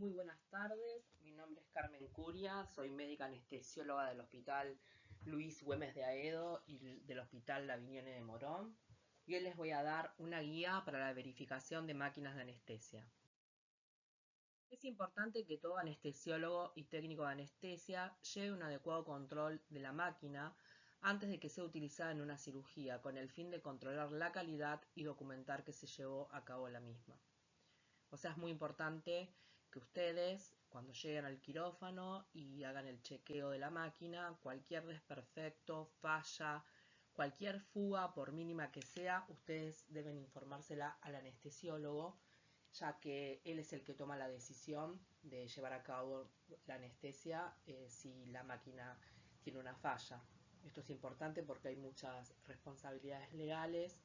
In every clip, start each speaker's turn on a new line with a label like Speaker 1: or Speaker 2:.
Speaker 1: Muy buenas tardes, mi nombre es Carmen Curia, soy médica anestesióloga del Hospital Luis Güemes de Aedo y del Hospital La Viñone de Morón, y hoy les voy a dar una guía para la verificación de máquinas de anestesia. Es importante que todo anestesiólogo y técnico de anestesia lleve un adecuado control de la máquina antes de que sea utilizada en una cirugía, con el fin de controlar la calidad y documentar que se llevó a cabo la misma. O sea, es muy importante que ustedes, cuando lleguen al quirófano y hagan el chequeo de la máquina, cualquier desperfecto, falla, cualquier fuga, por mínima que sea, ustedes deben informársela al anestesiólogo, ya que él es el que toma la decisión de llevar a cabo la anestesia si la máquina tiene una falla. Esto es importante porque hay muchas responsabilidades legales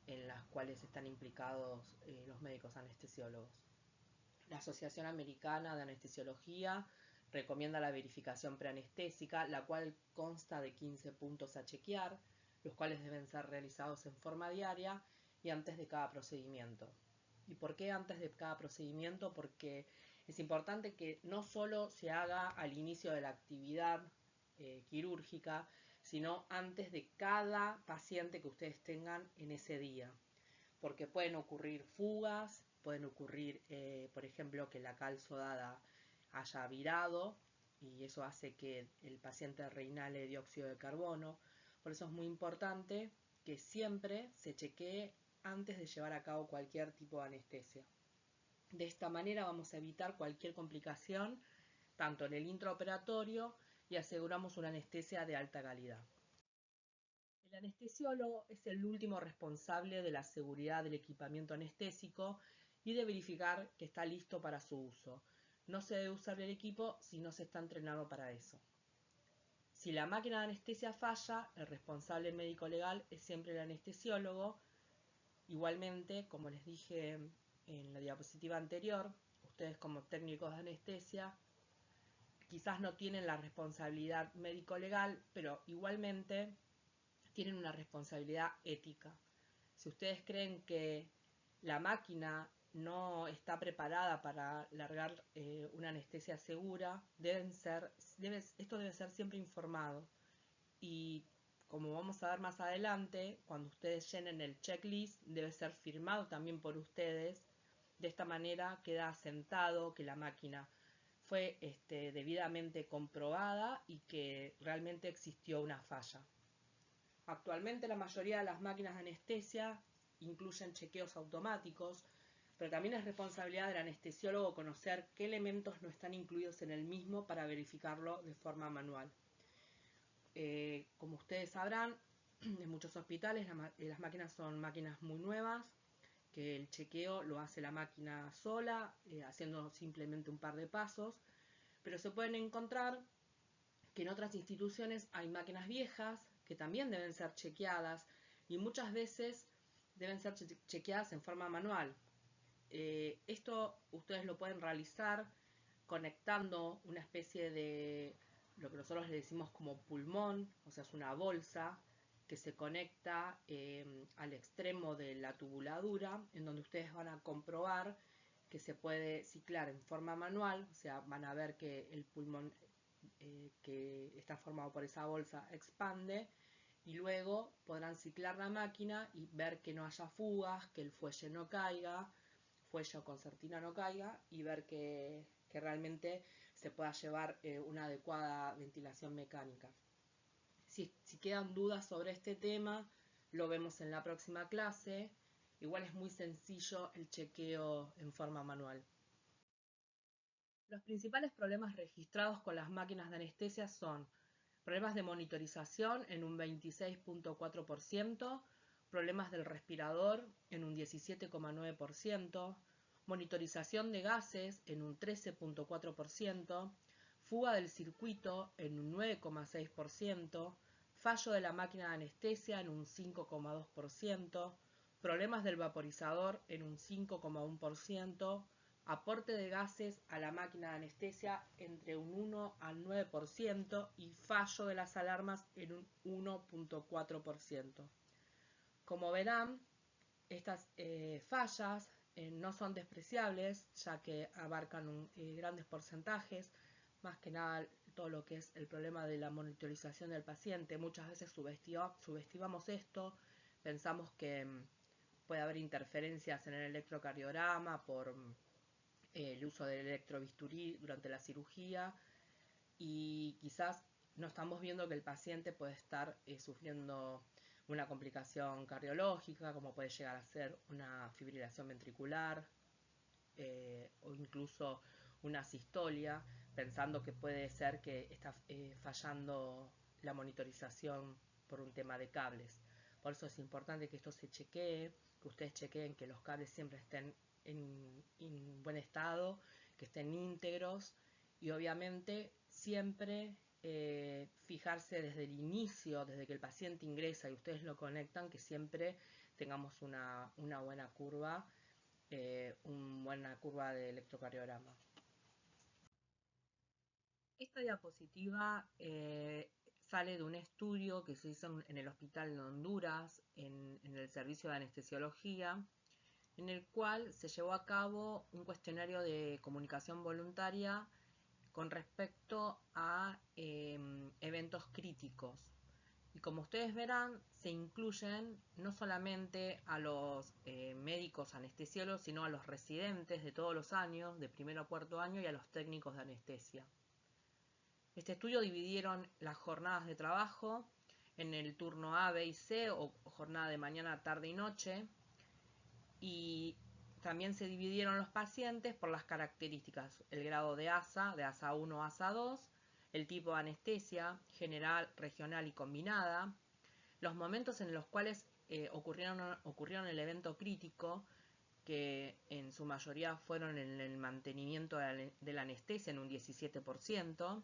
Speaker 1: en las cuales están implicados los médicos anestesiólogos. La Asociación Americana de Anestesiología recomienda la verificación preanestésica, la cual consta de 15 puntos a chequear, los cuales deben ser realizados en forma diaria y antes de cada procedimiento. ¿Y por qué antes de cada procedimiento? Porque es importante que no solo se haga al inicio de la actividad quirúrgica, sino antes de cada paciente que ustedes tengan en ese día. Porque pueden ocurrir fugas, pueden ocurrir, por ejemplo, que la cal sodada haya virado y eso hace que el paciente reinhale dióxido de carbono. Por eso es muy importante que siempre se chequee antes de llevar a cabo cualquier tipo de anestesia. De esta manera vamos a evitar cualquier complicación, tanto en el intraoperatorio, y aseguramos una anestesia de alta calidad. El anestesiólogo es el último responsable de la seguridad del equipamiento anestésico y de verificar que está listo para su uso. No se debe usar el equipo si no se está entrenado para eso. Si la máquina de anestesia falla, el responsable médico legal es siempre el anestesiólogo. Igualmente, como les dije en la diapositiva anterior, ustedes como técnicos de anestesia quizás no tienen la responsabilidad médico-legal, pero igualmente tienen una responsabilidad ética. Si ustedes creen que la máquina no está preparada para largar una anestesia segura, esto debe ser siempre informado. Y como vamos a ver más adelante, cuando ustedes llenen el checklist, debe ser firmado también por ustedes. De esta manera queda asentado que la máquina fue debidamente comprobada y que realmente existió una falla. Actualmente la mayoría de las máquinas de anestesia incluyen chequeos automáticos, pero también es responsabilidad del anestesiólogo conocer qué elementos no están incluidos en el mismo para verificarlo de forma manual. Como ustedes sabrán, en muchos hospitales las máquinas son máquinas muy nuevas, que el chequeo lo hace la máquina sola, haciendo simplemente un par de pasos, pero se pueden encontrar que en otras instituciones hay máquinas viejas que también deben ser chequeadas y muchas veces deben ser chequeadas en forma manual. Esto ustedes lo pueden realizar conectando una especie de lo que nosotros le decimos como pulmón, o sea, es una bolsa que se conecta al extremo de la tubuladura, en donde ustedes van a comprobar que se puede ciclar en forma manual, o sea, van a ver que el pulmón que está formado por esa bolsa expande y luego podrán ciclar la máquina y ver que no haya fugas, que el fuelle no caiga, fuelle o concertina no caiga y ver que realmente se pueda llevar una adecuada ventilación mecánica. Si quedan dudas sobre este tema, lo vemos en la próxima clase. Igual es muy sencillo el chequeo en forma manual. Los principales problemas registrados con las máquinas de anestesia son problemas de monitorización en un 26.4%, problemas del respirador en un 17.9%, monitorización de gases en un 13.4%, fuga del circuito en un 9.6%, fallo de la máquina de anestesia en un 5.2%, problemas del vaporizador en un 5.1%, aporte de gases a la máquina de anestesia entre un 1 al 9% y fallo de las alarmas en un 1.4%. Como verán, estas fallas no son despreciables, ya que abarcan grandes porcentajes, más que nada todo lo que es el problema de la monitorización del paciente. Muchas veces subestimamos esto, pensamos que puede haber interferencias en el electrocardiograma por el uso del electrobisturí durante la cirugía, y quizás no estamos viendo que el paciente puede estar sufriendo una complicación cardiológica, como puede llegar a ser una fibrilación ventricular o incluso una sistolia, pensando que puede ser que está fallando la monitorización por un tema de cables. Por eso es importante que esto se chequee, que ustedes chequeen que los cables siempre estén en buen estado, que estén íntegros, y obviamente siempre fijarse desde el inicio, desde que el paciente ingresa y ustedes lo conectan, que siempre tengamos una buena curva, de electrocardiograma. Esta diapositiva sale de un estudio que se hizo en el Hospital de Honduras, en el servicio de anestesiología, en el cual se llevó a cabo un cuestionario de comunicación voluntaria con respecto a eventos críticos. Y como ustedes verán, se incluyen no solamente a los médicos anestesiólogos, sino a los residentes de todos los años, de primero a cuarto año, y a los técnicos de anestesia. Este estudio dividieron las jornadas de trabajo en el turno A, B y C, o jornada de mañana, tarde y noche, y también se dividieron los pacientes por las características: el grado de ASA, de ASA 1 a ASA 2, el tipo de anestesia, general, regional y combinada, los momentos en los cuales ocurrieron el evento crítico, que en su mayoría fueron en el mantenimiento de la anestesia en un 17%,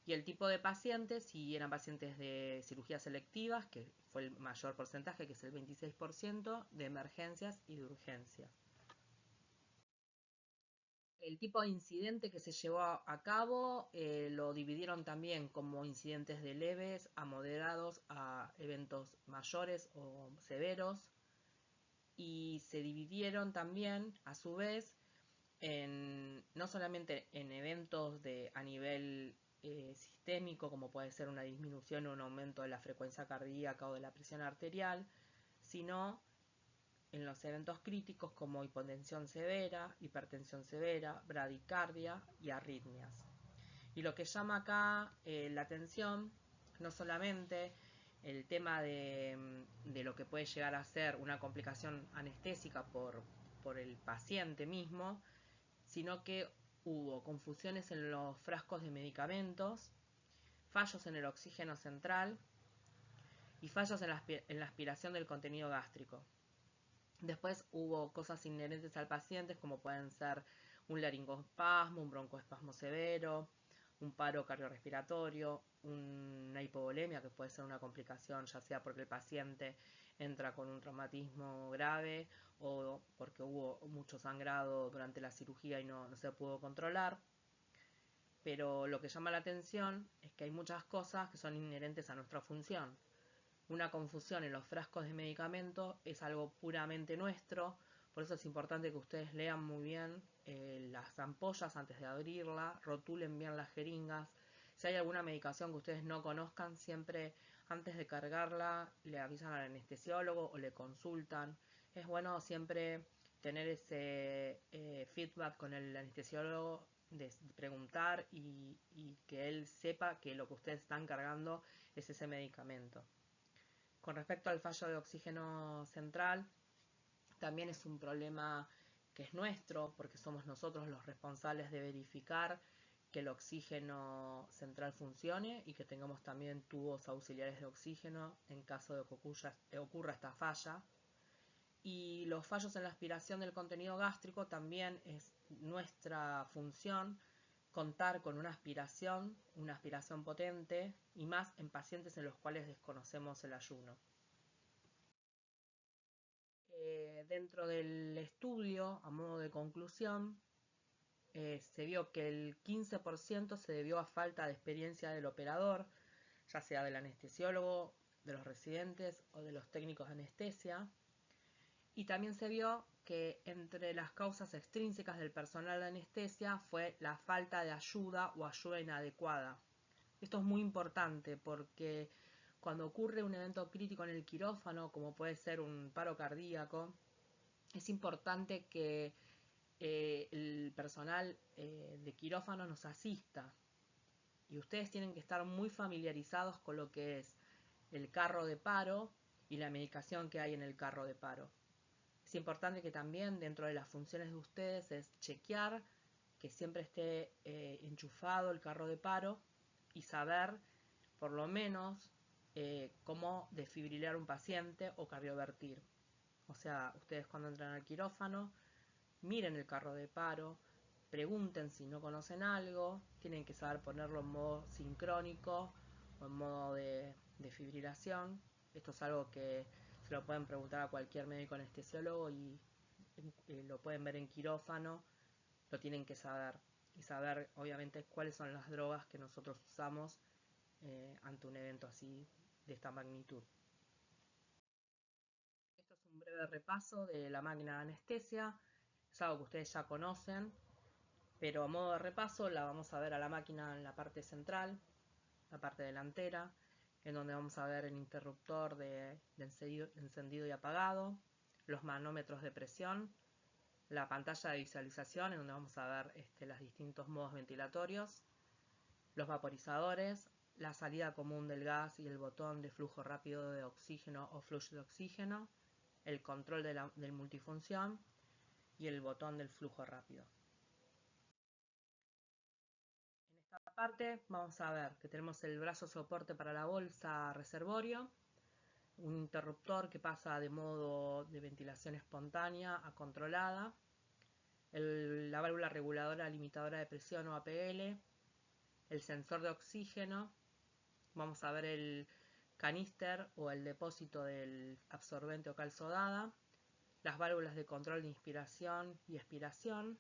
Speaker 1: y el tipo de pacientes, si eran pacientes de cirugías selectivas, que fue el mayor porcentaje, que es el 26%, de emergencias y de urgencias. El tipo de incidente que se llevó a cabo lo dividieron también como incidentes de leves a moderados a eventos mayores o severos, y se dividieron también a su vez no solamente en eventos a nivel sistémico, como puede ser una disminución o un aumento de la frecuencia cardíaca o de la presión arterial, sino en los eventos críticos como hipotensión severa, hipertensión severa, bradicardia y arritmias. Y lo que llama acá la atención, no solamente el tema de lo que puede llegar a ser una complicación anestésica por el paciente mismo, sino que hubo confusiones en los frascos de medicamentos, fallos en el oxígeno central y fallos en la aspiración del contenido gástrico. Después hubo cosas inherentes al paciente, como pueden ser un laringoespasmo, un broncoespasmo severo, un paro cardiorrespiratorio, una hipovolemia, que puede ser una complicación ya sea porque el paciente entra con un traumatismo grave o porque hubo mucho sangrado durante la cirugía y no se pudo controlar. Pero lo que llama la atención es que hay muchas cosas que son inherentes a nuestra función. Una confusión en los frascos de medicamentos es algo puramente nuestro, por eso es importante que ustedes lean muy bien las ampollas antes de abrirla, rotulen bien las jeringas. Si hay alguna medicación que ustedes no conozcan, siempre antes de cargarla le avisan al anestesiólogo o le consultan. Es bueno siempre tener ese feedback con el anestesiólogo, de preguntar y que él sepa que lo que ustedes están cargando es ese medicamento. Con respecto al fallo de oxígeno central, también es un problema que es nuestro, porque somos nosotros los responsables de verificar que el oxígeno central funcione y que tengamos también tubos auxiliares de oxígeno en caso de que ocurra esta falla. Y los fallos en la aspiración del contenido gástrico también es nuestra función contar con una aspiración potente, y más en pacientes en los cuales desconocemos el ayuno. Dentro del estudio, a modo de conclusión, se vio que el 15% se debió a falta de experiencia del operador, ya sea del anestesiólogo, de los residentes o de los técnicos de anestesia. Y también se vio que entre las causas extrínsecas del personal de anestesia fue la falta de ayuda o ayuda inadecuada. Esto es muy importante porque cuando ocurre un evento crítico en el quirófano, como puede ser un paro cardíaco, es importante que el personal de quirófano nos asista. Y ustedes tienen que estar muy familiarizados con lo que es el carro de paro y la medicación que hay en el carro de paro. Es importante que también dentro de las funciones de ustedes es chequear que siempre esté enchufado el carro de paro y saber por lo menos cómo desfibrilar un paciente o cardiovertir. O sea, ustedes cuando entran al quirófano, miren el carro de paro, pregunten si no conocen algo, tienen que saber ponerlo en modo sincrónico o en modo de fibrilación. Esto es algo que se lo pueden preguntar a cualquier médico anestesiólogo y lo pueden ver en quirófano, lo tienen que saber. Y saber, obviamente, cuáles son las drogas que nosotros usamos ante un evento así de esta magnitud. Esto es un breve repaso de la máquina de anestesia. Es algo que ustedes ya conocen, pero a modo de repaso la vamos a ver a la máquina en la parte central, la parte delantera, en donde vamos a ver el interruptor de encendido y apagado, los manómetros de presión, la pantalla de visualización en donde vamos a ver los distintos modos ventilatorios, los vaporizadores, la salida común del gas y el botón de flujo rápido de oxígeno o flush de oxígeno, el control del multifunción y el botón del flujo rápido. En esta parte vamos a ver que tenemos el brazo soporte para la bolsa reservorio, un interruptor que pasa de modo de ventilación espontánea a controlada, la válvula reguladora limitadora de presión o APL, el sensor de oxígeno, vamos a ver el caníster o el depósito del absorbente o calzodada, las válvulas de control de inspiración y expiración,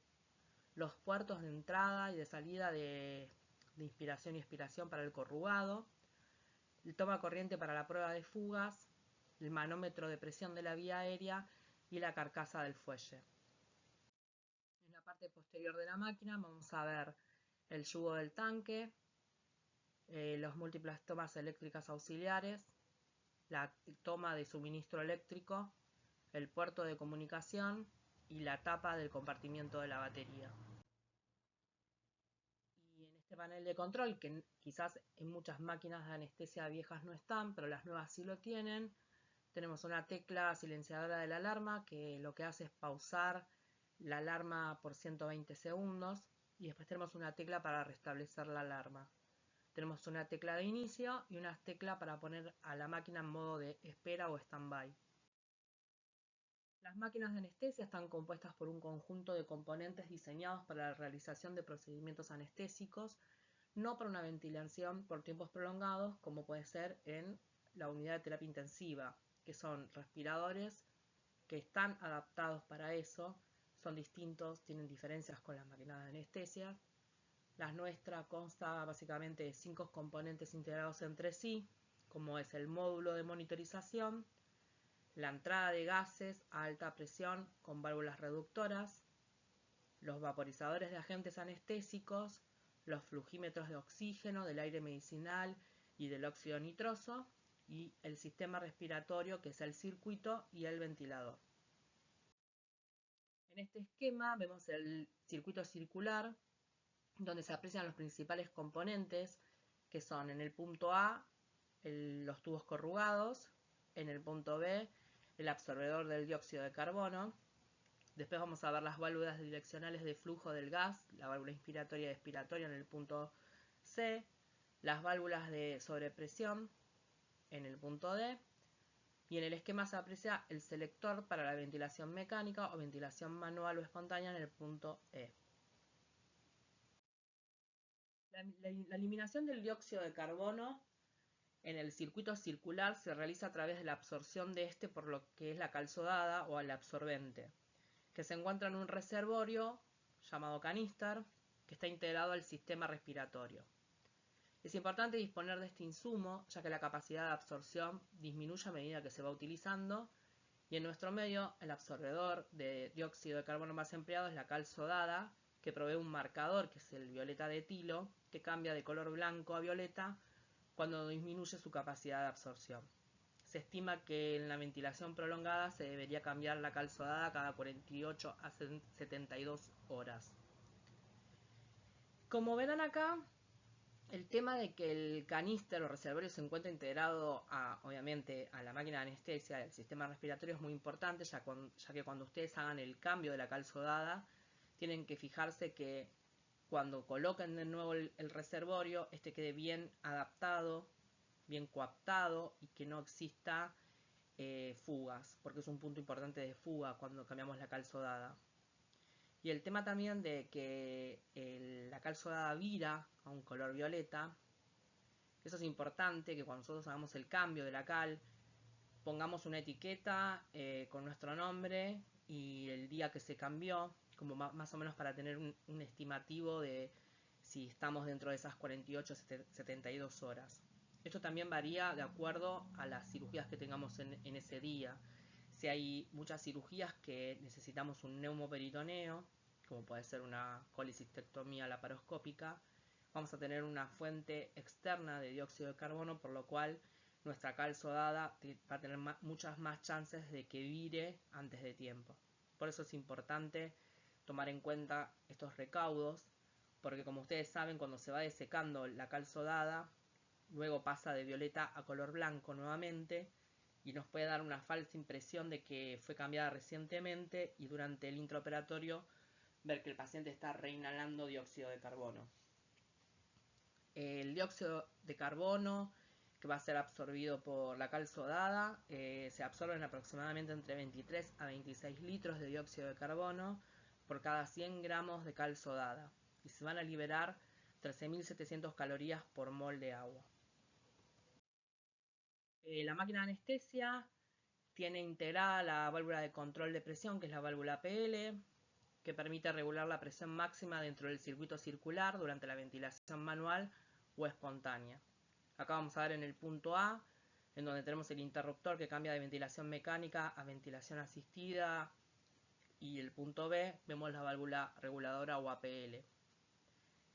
Speaker 1: los puertos de entrada y de salida de inspiración y expiración para el corrugado, el toma corriente para la prueba de fugas, el manómetro de presión de la vía aérea y la carcasa del fuelle. En la parte posterior de la máquina vamos a ver el yugo del tanque, las múltiples tomas eléctricas auxiliares, la toma de suministro eléctrico, el puerto de comunicación y la tapa del compartimiento de la batería. Y en este panel de control, que quizás en muchas máquinas de anestesia viejas no están, pero las nuevas sí lo tienen, tenemos una tecla silenciadora de la alarma que lo que hace es pausar la alarma por 120 segundos y después tenemos una tecla para restablecer la alarma. Tenemos una tecla de inicio y una tecla para poner a la máquina en modo de espera o stand-by. Las máquinas de anestesia están compuestas por un conjunto de componentes diseñados para la realización de procedimientos anestésicos, no para una ventilación por tiempos prolongados, como puede ser en la unidad de terapia intensiva, que son respiradores que están adaptados para eso, son distintos, tienen diferencias con las máquinas de anestesia. La nuestra consta básicamente de 5 componentes integrados entre sí, como es el módulo de monitorización, la entrada de gases a alta presión con válvulas reductoras, los vaporizadores de agentes anestésicos, los flujímetros de oxígeno, del aire medicinal y del óxido nitroso, y el sistema respiratorio, que es el circuito y el ventilador. En este esquema vemos el circuito circular, donde se aprecian los principales componentes, que son en el punto A los tubos corrugados, en el punto B el absorbedor del dióxido de carbono. Después vamos a ver las válvulas direccionales de flujo del gas, la válvula inspiratoria y expiratoria en el punto C, las válvulas de sobrepresión en el punto D, y en el esquema se aprecia el selector para la ventilación mecánica o ventilación manual o espontánea en el punto E. La eliminación del dióxido de carbono en el circuito circular se realiza a través de la absorción de este por lo que es la calzodada o el absorbente, que se encuentra en un reservorio llamado caníster, que está integrado al sistema respiratorio. Es importante disponer de este insumo, ya que la capacidad de absorción disminuye a medida que se va utilizando Y en nuestro medio, el absorbedor de dióxido de carbono más empleado es la cal sodada, que provee un marcador, que es el violeta de etilo, que cambia de color blanco a violeta cuando disminuye su capacidad de absorción. Se estima que en la ventilación prolongada se debería cambiar la cal sodada cada 48 a 72 horas. Como verán acá, el tema de que el caníster o reservorio se encuentre integrado obviamente a la máquina de anestesia del sistema respiratorio es muy importante, ya que cuando ustedes hagan el cambio de la cal sodada, tienen que fijarse que cuando coloquen de nuevo el reservorio, este quede bien adaptado, bien coaptado y que no exista fugas, porque es un punto importante de fuga cuando cambiamos la cal sodada. Y el tema también de que la cal sodada vira a un color violeta. Eso es importante, que cuando nosotros hagamos el cambio de la cal, pongamos una etiqueta con nuestro nombre y el día que se cambió, como más o menos para tener un estimativo de si estamos dentro de esas 48-72 horas. Esto también varía de acuerdo a las cirugías que tengamos en ese día. Si hay muchas cirugías que necesitamos un neumoperitoneo, como puede ser una colecistectomía laparoscópica, vamos a tener una fuente externa de dióxido de carbono, por lo cual nuestra cal sodada va a tener muchas más chances de que vire antes de tiempo. Por eso es importante tomar en cuenta estos recaudos, porque como ustedes saben, cuando se va desecando la cal sodada, luego pasa de violeta a color blanco nuevamente, y nos puede dar una falsa impresión de que fue cambiada recientemente y durante el intraoperatorio ver que el paciente está reinhalando dióxido de carbono. El dióxido de carbono que va a ser absorbido por la cal sodada se absorben aproximadamente entre 23 a 26 litros de dióxido de carbono por cada 100 gramos de cal sodada y se van a liberar 13.700 calorías por mol de agua. La máquina de anestesia tiene integrada la válvula de control de presión, que es la válvula PL, que permite regular la presión máxima dentro del circuito circular durante la ventilación manual o espontánea. Acá vamos a ver en el punto A, en donde tenemos el interruptor que cambia de ventilación mecánica a ventilación asistida, y el punto B vemos la válvula reguladora o APL,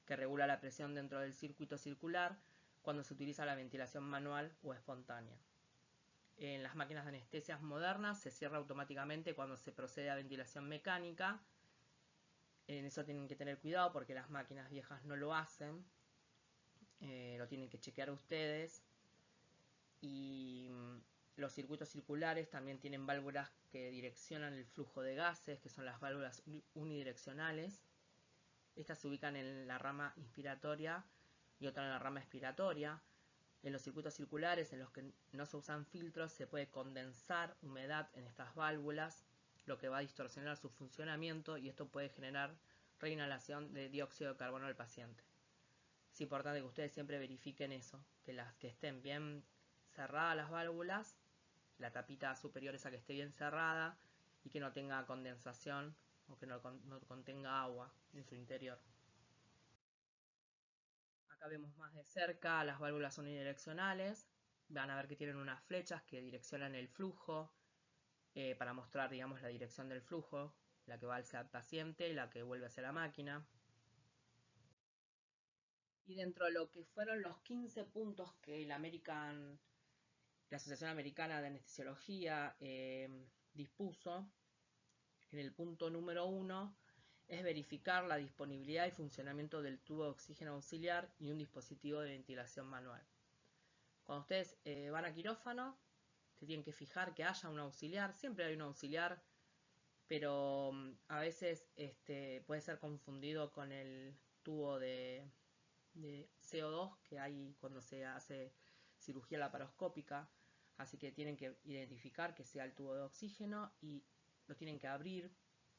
Speaker 1: que regula la presión dentro del circuito circular cuando se utiliza la ventilación manual o espontánea. En las máquinas de anestesias modernas se cierra automáticamente cuando se procede a ventilación mecánica. En eso tienen que tener cuidado porque las máquinas viejas no lo hacen. Lo tienen que chequear ustedes. Y los circuitos circulares también tienen válvulas que direccionan el flujo de gases, que son las válvulas unidireccionales. Estas se ubican en la rama inspiratoria y otra en la rama expiratoria. En los circuitos circulares en los que no se usan filtros se puede condensar humedad en estas válvulas, lo que va a distorsionar su funcionamiento y esto puede generar reinhalación de dióxido de carbono al paciente. Es importante que ustedes siempre verifiquen eso, que estén bien cerradas las válvulas, la tapita superior esa que esté bien cerrada y que no tenga condensación o que no contenga agua en su interior. Acá vemos más de cerca las válvulas unidireccionales. Van a ver que tienen unas flechas que direccionan el flujo para mostrar, digamos, la dirección del flujo, la que va hacia el paciente y la que vuelve hacia la máquina. Y dentro de lo que fueron los 15 puntos que la Asociación Americana de Anestesiología dispuso, en el punto número 1 es verificar la disponibilidad y funcionamiento del tubo de oxígeno auxiliar y un dispositivo de ventilación manual. Cuando ustedes van a quirófano, se tienen que fijar que haya un auxiliar, siempre hay un auxiliar, pero a veces puede ser confundido con el tubo de CO2 que hay cuando se hace cirugía laparoscópica, así que tienen que identificar que sea el tubo de oxígeno y lo tienen que abrir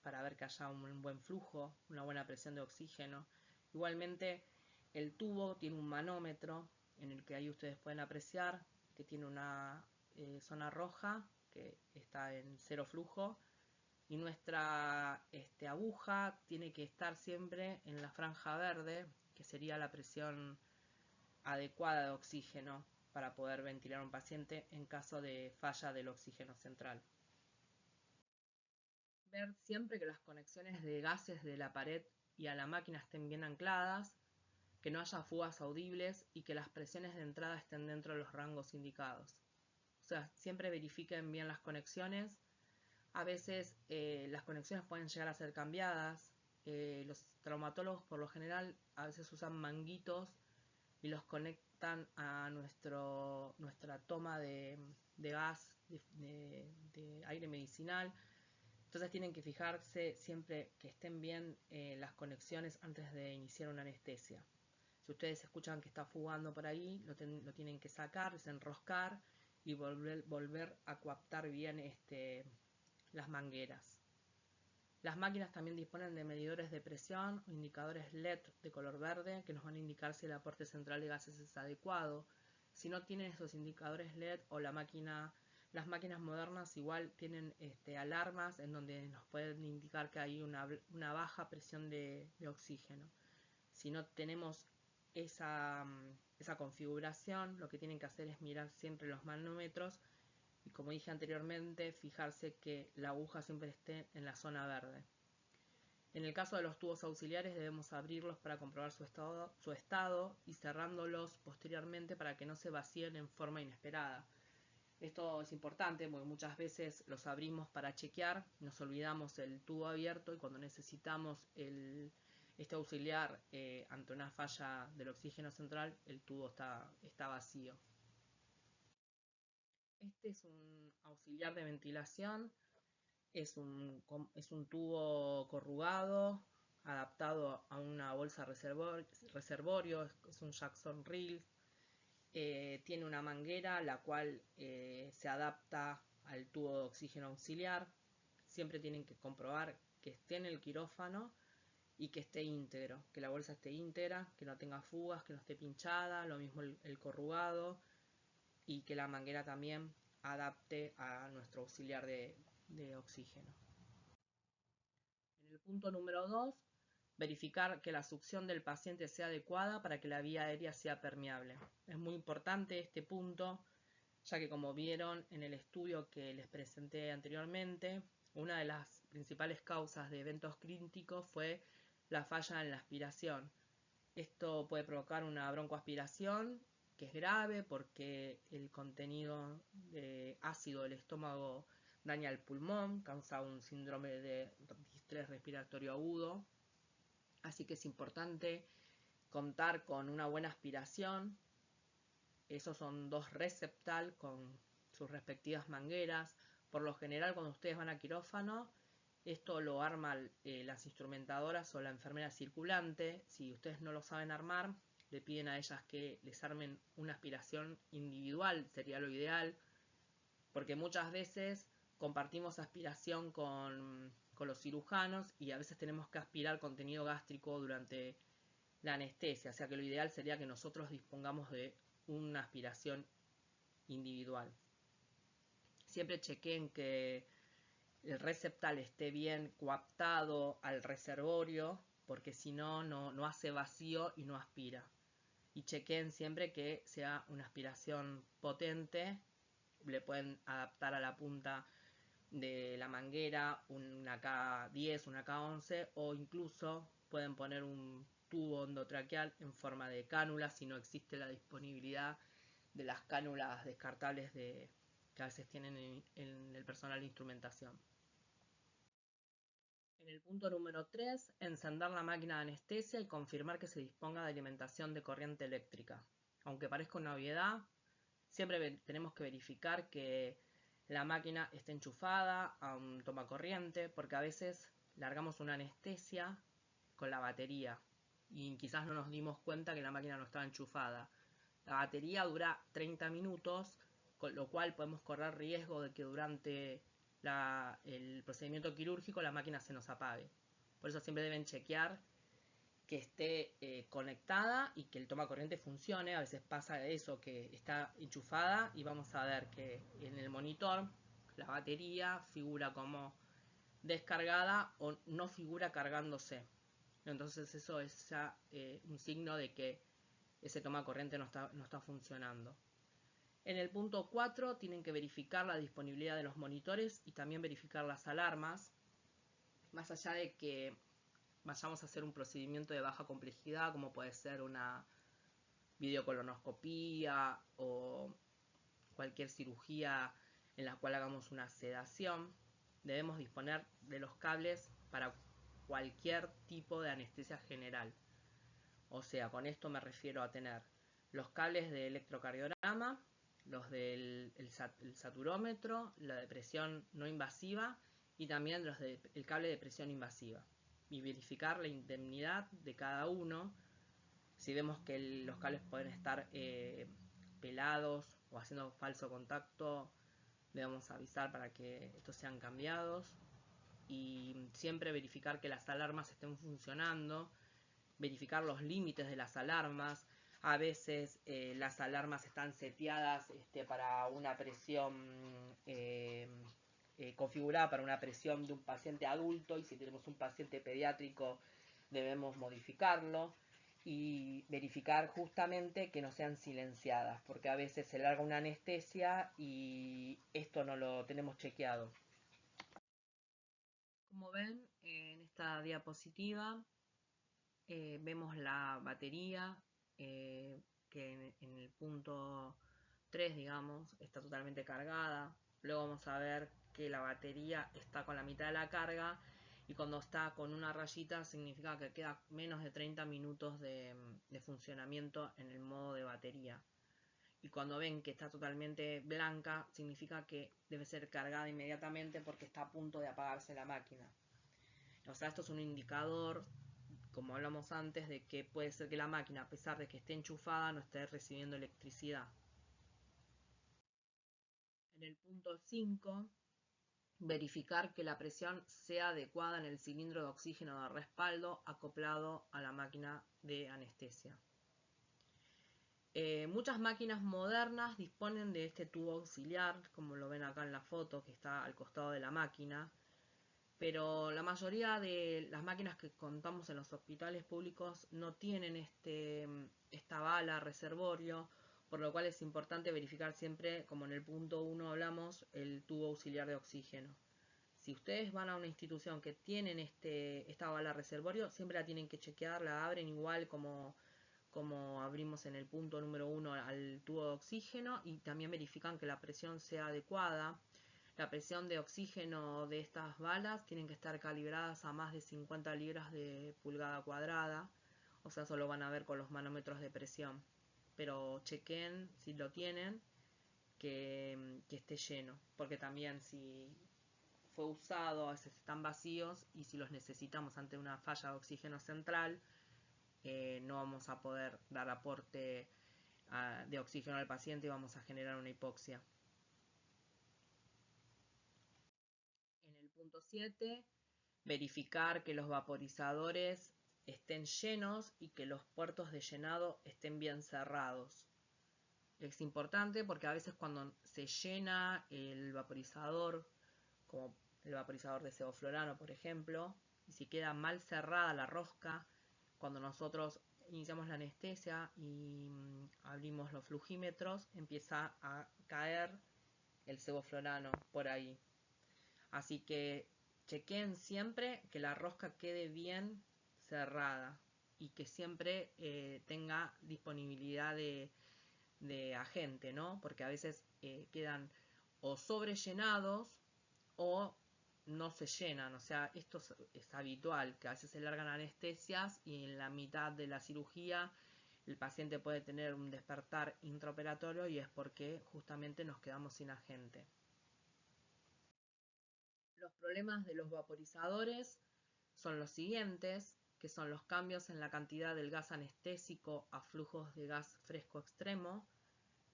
Speaker 1: para ver que haya un buen flujo, una buena presión de oxígeno. Igualmente el tubo tiene un manómetro en el que ahí ustedes pueden apreciar que tiene una zona roja que está en cero flujo y nuestra aguja tiene que estar siempre en la franja verde, que sería la presión adecuada de oxígeno para poder ventilar a un paciente en caso de falla del oxígeno central. Ver siempre que las conexiones de gases de la pared y a la máquina estén bien ancladas, que no haya fugas audibles y que las presiones de entrada estén dentro de los rangos indicados. O sea, siempre verifiquen bien las conexiones. A veces las conexiones pueden llegar a ser cambiadas. Los traumatólogos por lo general a veces usan manguitos y los conectan a nuestra toma de gas, de aire medicinal. Entonces tienen que fijarse siempre que estén bien las conexiones antes de iniciar una anestesia. Si ustedes escuchan que está fugando por ahí, lo tienen que sacar, desenroscar y volver a coaptar bien las mangueras. Las máquinas también disponen de medidores de presión o indicadores LED de color verde que nos van a indicar si el aporte central de gases es adecuado. Si no tienen esos indicadores LED o las máquinas modernas igual tienen alarmas en donde nos pueden indicar que hay una baja presión de oxígeno. Si no tenemos esa configuración, lo que tienen que hacer es mirar siempre los manómetros y, como dije anteriormente, fijarse que la aguja siempre esté en la zona verde. En el caso de los tubos auxiliares debemos abrirlos para comprobar su estado y cerrándolos posteriormente para que no se vacíen en forma inesperada. Esto es importante porque muchas veces los abrimos para chequear, nos olvidamos el tubo abierto y cuando necesitamos este auxiliar ante una falla del oxígeno central, el tubo está vacío. Este es un auxiliar de ventilación, es un tubo corrugado, adaptado a una bolsa reservorio, es un Jackson Reel. Tiene una manguera la cual se adapta al tubo de oxígeno auxiliar. Siempre tienen que comprobar que esté en el quirófano y que esté íntegro, que la bolsa esté íntegra, que no tenga fugas, que no esté pinchada, lo mismo el corrugado, y que la manguera también adapte a nuestro auxiliar de oxígeno. En el punto número 2, verificar que la succión del paciente sea adecuada para que la vía aérea sea permeable. Es muy importante este punto, ya que, como vieron en el estudio que les presenté anteriormente, una de las principales causas de eventos críticos fue la falla en la aspiración. Esto puede provocar una broncoaspiración, que es grave porque el contenido de ácido del estómago daña el pulmón, causa un síndrome de distrés respiratorio agudo. Así que es importante contar con una buena aspiración. Esos son 2 Receptal con sus respectivas mangueras. Por lo general, cuando ustedes van a quirófano, esto lo arman las instrumentadoras o la enfermera circulante. Si ustedes no lo saben armar, le piden a ellas que les armen una aspiración individual, sería lo ideal, porque muchas veces compartimos aspiración con los cirujanos y a veces tenemos que aspirar contenido gástrico durante la anestesia, o sea que lo ideal sería que nosotros dispongamos de una aspiración individual. Siempre chequen que el receptal esté bien coaptado al reservorio, porque si no, no hace vacío y no aspira. Y chequen siempre que sea una aspiración potente. Le pueden adaptar a la punta de la manguera una K10, una K11, o incluso pueden poner un tubo endotraqueal en forma de cánula si no existe la disponibilidad de las cánulas descartables que a veces tienen en el personal de instrumentación. En el punto número 3, encender la máquina de anestesia y confirmar que se disponga de alimentación de corriente eléctrica. Aunque parezca una obviedad, siempre tenemos que verificar que la máquina esté enchufada a un tomacorriente, porque a veces largamos una anestesia con la batería y quizás no nos dimos cuenta que la máquina no estaba enchufada. La batería dura 30 minutos, con lo cual podemos correr riesgo de que durante el procedimiento quirúrgico la máquina se nos apague. Por eso siempre deben chequear que esté conectada y que el tomacorriente funcione. A veces pasa eso, que está enchufada y vamos a ver que en el monitor la batería figura como descargada o no figura cargándose. Entonces eso es ya un signo de que ese tomacorriente no está funcionando. En el punto 4 tienen que verificar la disponibilidad de los monitores y también verificar las alarmas. más allá de que vayamos a hacer un procedimiento de baja complejidad, como puede ser una videocolonoscopía o cualquier cirugía en la cual hagamos una sedación, debemos disponer de los cables para cualquier tipo de anestesia general. O sea, con esto me refiero a tener los cables de electrocardiograma, los del saturómetro, la de presión no invasiva y también el cable de presión invasiva. Y verificar la indemnidad de cada uno. Si vemos que los cables pueden estar pelados o haciendo falso contacto, debemos avisar para que estos sean cambiados. Y siempre verificar que las alarmas estén funcionando, verificar los límites de las alarmas. A veces las alarmas están seteadas para una presión configurada para una presión de un paciente adulto, y si tenemos un paciente pediátrico debemos modificarlo y verificar justamente que no sean silenciadas, porque a veces se larga una anestesia y esto no lo tenemos chequeado. Como ven en esta diapositiva, vemos la batería que en el punto 3, digamos, está totalmente cargada. Luego vamos a ver que la batería está con la mitad de la carga, y cuando está con una rayita significa que queda menos de 30 minutos de funcionamiento en el modo de batería. Y cuando ven que está totalmente blanca, significa que debe ser cargada inmediatamente porque está a punto de apagarse la máquina. O sea, esto es un indicador, como hablamos antes, de que puede ser que la máquina, a pesar de que esté enchufada, no esté recibiendo electricidad. En el punto 5, verificar que la presión sea adecuada en el cilindro de oxígeno de respaldo acoplado a la máquina de anestesia. Muchas máquinas modernas disponen de este tubo auxiliar, como lo ven acá en la foto, que está al costado de la máquina. Pero la mayoría de las máquinas que contamos en los hospitales públicos no tienen esta bala reservorio, por lo cual es importante verificar siempre, como en el punto 1 hablamos, el tubo auxiliar de oxígeno. Si ustedes van a una institución que tienen esta bala reservorio, siempre la tienen que chequear, la abren igual como abrimos en el punto número 1 al tubo de oxígeno, y también verifican que la presión sea adecuada. La presión de oxígeno de estas balas tienen que estar calibradas a más de 50 libras de pulgada cuadrada. O sea, solo van a ver con los manómetros de presión. Pero chequen si lo tienen, que esté lleno. Porque también si fue usado, a veces están vacíos, y si los necesitamos ante una falla de oxígeno central, no vamos a poder dar aporte de oxígeno al paciente y vamos a generar una hipoxia. En el punto 7, verificar que los vaporizadores estén llenos y que los puertos de llenado estén bien cerrados. Es importante porque a veces cuando se llena el vaporizador, como el vaporizador de sevoflurano por ejemplo, y si queda mal cerrada la rosca, cuando nosotros iniciamos la anestesia y abrimos los flujímetros, empieza a caer el sevoflurano por ahí. Así que chequen siempre que la rosca quede bien cerrada y que siempre tenga disponibilidad de agente, ¿no? Porque a veces quedan o sobrellenados o no se llenan. O sea, esto es habitual, que a veces se largan anestesias y en la mitad de la cirugía el paciente puede tener un despertar intraoperatorio, y es porque justamente nos quedamos sin agente. Los problemas de los vaporizadores son los siguientes, que son los cambios en la cantidad del gas anestésico a flujos de gas fresco extremo,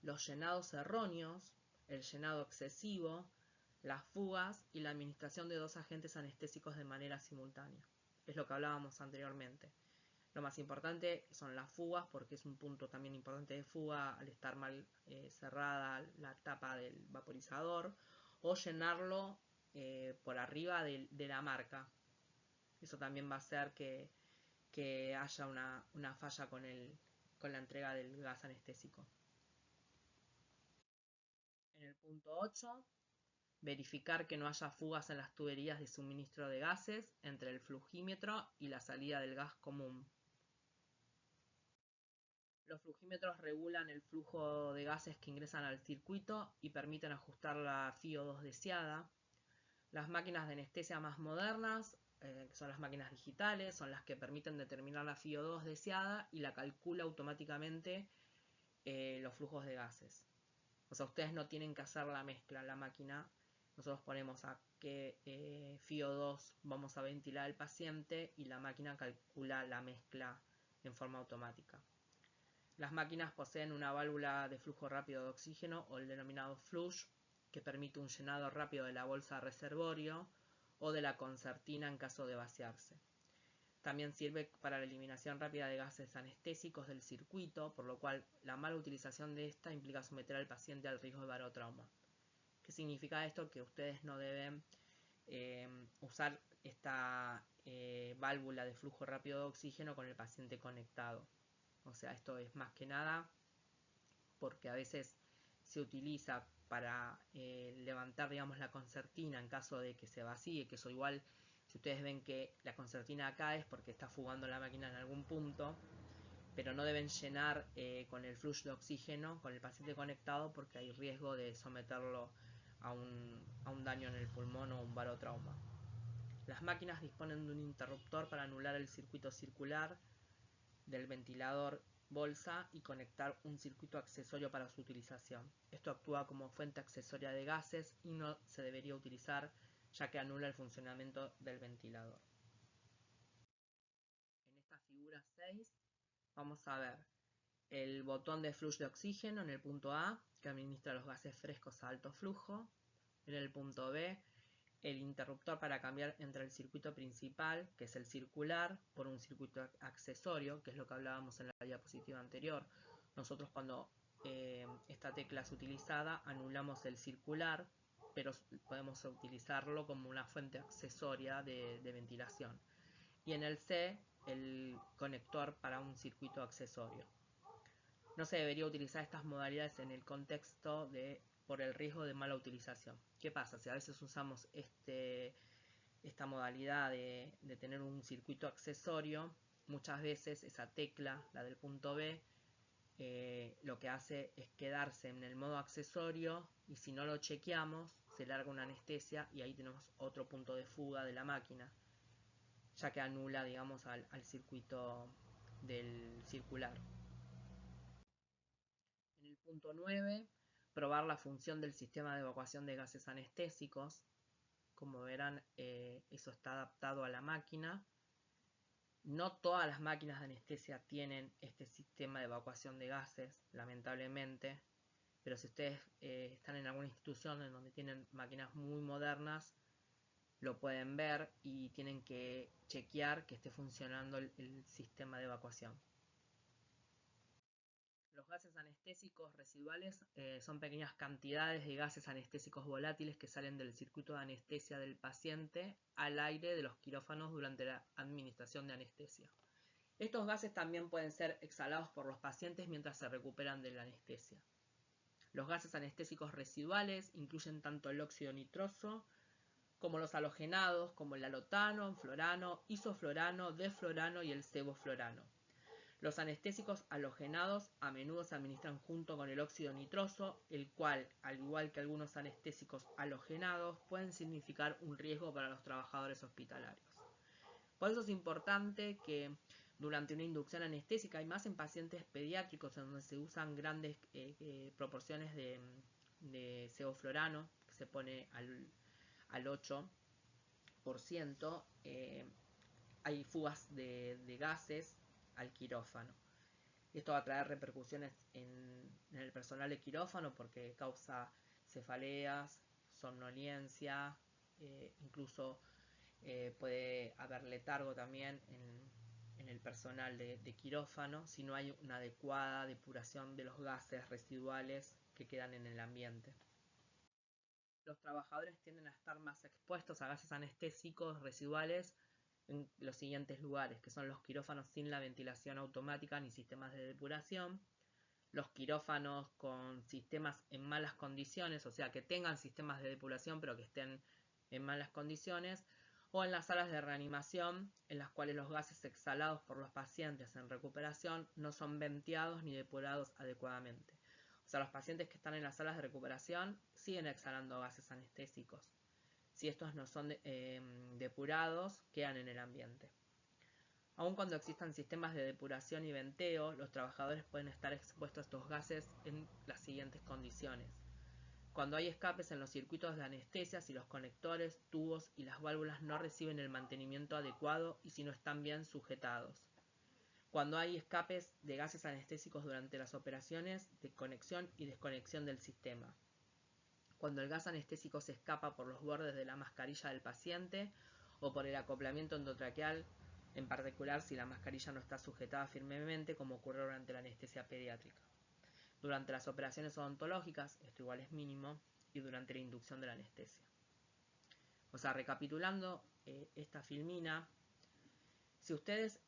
Speaker 1: los llenados erróneos, el llenado excesivo, las fugas y la administración de dos agentes anestésicos de manera simultánea. Es lo que hablábamos anteriormente. Lo más importante son las fugas, porque es un punto también importante de fuga al estar mal cerrada la tapa del vaporizador, o llenarlo por arriba de la marca. Eso también va a hacer que haya una falla con la entrega del gas anestésico. En el punto 8, Verificar que no haya fugas en las tuberías de suministro de gases entre el flujímetro y la salida del gas común. Los flujímetros regulan el flujo de gases que ingresan al circuito y permiten ajustar la FiO2 deseada. Las máquinas de anestesia más modernas, que son las máquinas digitales, son las que permiten determinar la FiO2 deseada y la calcula automáticamente los flujos de gases. O sea, ustedes no tienen que hacer la mezcla en la máquina. Nosotros ponemos a qué FiO2 vamos a ventilar al paciente y la máquina calcula la mezcla en forma automática. Las máquinas poseen una válvula de flujo rápido de oxígeno o el denominado flush, que permite un llenado rápido de la bolsa reservorio o de la concertina en caso de vaciarse. También sirve para la eliminación rápida de gases anestésicos del circuito, por lo cual la mala utilización de esta implica someter al paciente al riesgo de barotrauma. ¿Qué significa esto? Que ustedes no deben usar esta válvula de flujo rápido de oxígeno con el paciente conectado. O sea, esto es más que nada porque a veces se utiliza para levantar, digamos, la concertina en caso de que se vacíe, que eso igual, si ustedes ven que la concertina acá es porque está fugando la máquina en algún punto, pero no deben llenar con el flujo de oxígeno con el paciente conectado porque hay riesgo de someterlo a un daño en el pulmón o un barotrauma. Las máquinas disponen de un interruptor para anular el circuito circular del ventilador bolsa y conectar un circuito accesorio para su utilización. Esto actúa como fuente accesoria de gases y no se debería utilizar ya que anula el funcionamiento del ventilador. En esta figura 6 vamos a ver el botón de flush de oxígeno en el punto A, que administra los gases frescos a alto flujo. En el punto B, el interruptor para cambiar entre el circuito principal, que es el circular, por un circuito accesorio, que es lo que hablábamos en la diapositiva anterior. Nosotros cuando esta tecla es utilizada, anulamos el circular, pero podemos utilizarlo como una fuente accesoria de ventilación. Y en el C, el conector para un circuito accesorio. No se debería utilizar estas modalidades en el contexto por el riesgo de mala utilización. ¿Qué pasa? Si a veces usamos esta modalidad de tener un circuito accesorio, muchas veces esa tecla, la del punto B, lo que hace es quedarse en el modo accesorio y si no lo chequeamos, se larga una anestesia y ahí tenemos otro punto de fuga de la máquina, ya que anula, digamos, al circuito del circular. En el punto 9, probar la función del sistema de evacuación de gases anestésicos. Como verán, eso está adaptado a la máquina. No todas las máquinas de anestesia tienen este sistema de evacuación de gases, lamentablemente. Pero si ustedes están en alguna institución en donde tienen máquinas muy modernas, lo pueden ver y tienen que chequear que esté funcionando el sistema de evacuación. Los gases anestésicos residuales son pequeñas cantidades de gases anestésicos volátiles que salen del circuito de anestesia del paciente al aire de los quirófanos durante la administración de anestesia. Estos gases también pueden ser exhalados por los pacientes mientras se recuperan de la anestesia. Los gases anestésicos residuales incluyen tanto el óxido nitroso como los halogenados, como el halotano, fluorano, isofluorano, defluorano y el sevofluorano. Los anestésicos halogenados a menudo se administran junto con el óxido nitroso, el cual, al igual que algunos anestésicos halogenados, pueden significar un riesgo para los trabajadores hospitalarios. Por eso es importante que durante una inducción anestésica, y más en pacientes pediátricos en donde se usan grandes proporciones de sevofluorano, que se pone al 8%, hay fugas de gases al quirófano. Esto va a traer repercusiones en el personal de quirófano porque causa cefaleas, somnolencia, incluso puede haber letargo también en el personal de quirófano si no hay una adecuada depuración de los gases residuales que quedan en el ambiente. Los trabajadores tienden a estar más expuestos a gases anestésicos residuales en los siguientes lugares, que son los quirófanos sin la ventilación automática ni sistemas de depuración, los quirófanos con sistemas en malas condiciones, o sea, que tengan sistemas de depuración pero que estén en malas condiciones, o en las salas de reanimación en las cuales los gases exhalados por los pacientes en recuperación no son venteados ni depurados adecuadamente. O sea, los pacientes que están en las salas de recuperación siguen exhalando gases anestésicos. Si estos no son depurados, quedan en el ambiente. Aun cuando existan sistemas de depuración y venteo, los trabajadores pueden estar expuestos a estos gases en las siguientes condiciones. Cuando hay escapes en los circuitos de anestesia, si los conectores, tubos y las válvulas no reciben el mantenimiento adecuado y si no están bien sujetados. Cuando hay escapes de gases anestésicos durante las operaciones de conexión y desconexión del sistema. Cuando el gas anestésico se escapa por los bordes de la mascarilla del paciente o por el acoplamiento endotraqueal, en particular si la mascarilla no está sujetada firmemente, como ocurre durante la anestesia pediátrica. Durante las operaciones odontológicas, esto igual es mínimo, y durante la inducción de la anestesia. O sea, recapitulando esta filmina, si ustedes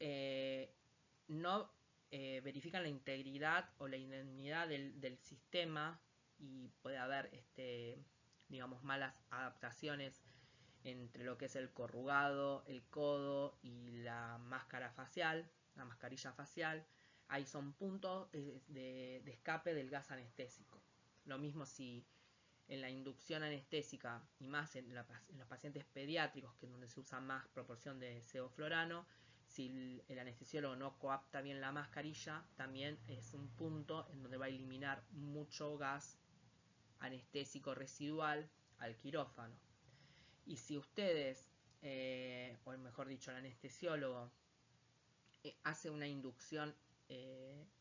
Speaker 1: no verifican la integridad o la indemnidad del sistema y puede haber, digamos, malas adaptaciones entre lo que es el corrugado, el codo y la máscara facial, la mascarilla facial, ahí son puntos de escape del gas anestésico. Lo mismo si en la inducción anestésica y más en los pacientes pediátricos, que es donde se usa más proporción de sevoflurano, si el anestesiólogo no coapta bien la mascarilla, también es un punto en donde va a eliminar mucho gas anestésico residual al quirófano. Y si ustedes, o mejor dicho, el anestesiólogo hace una inducción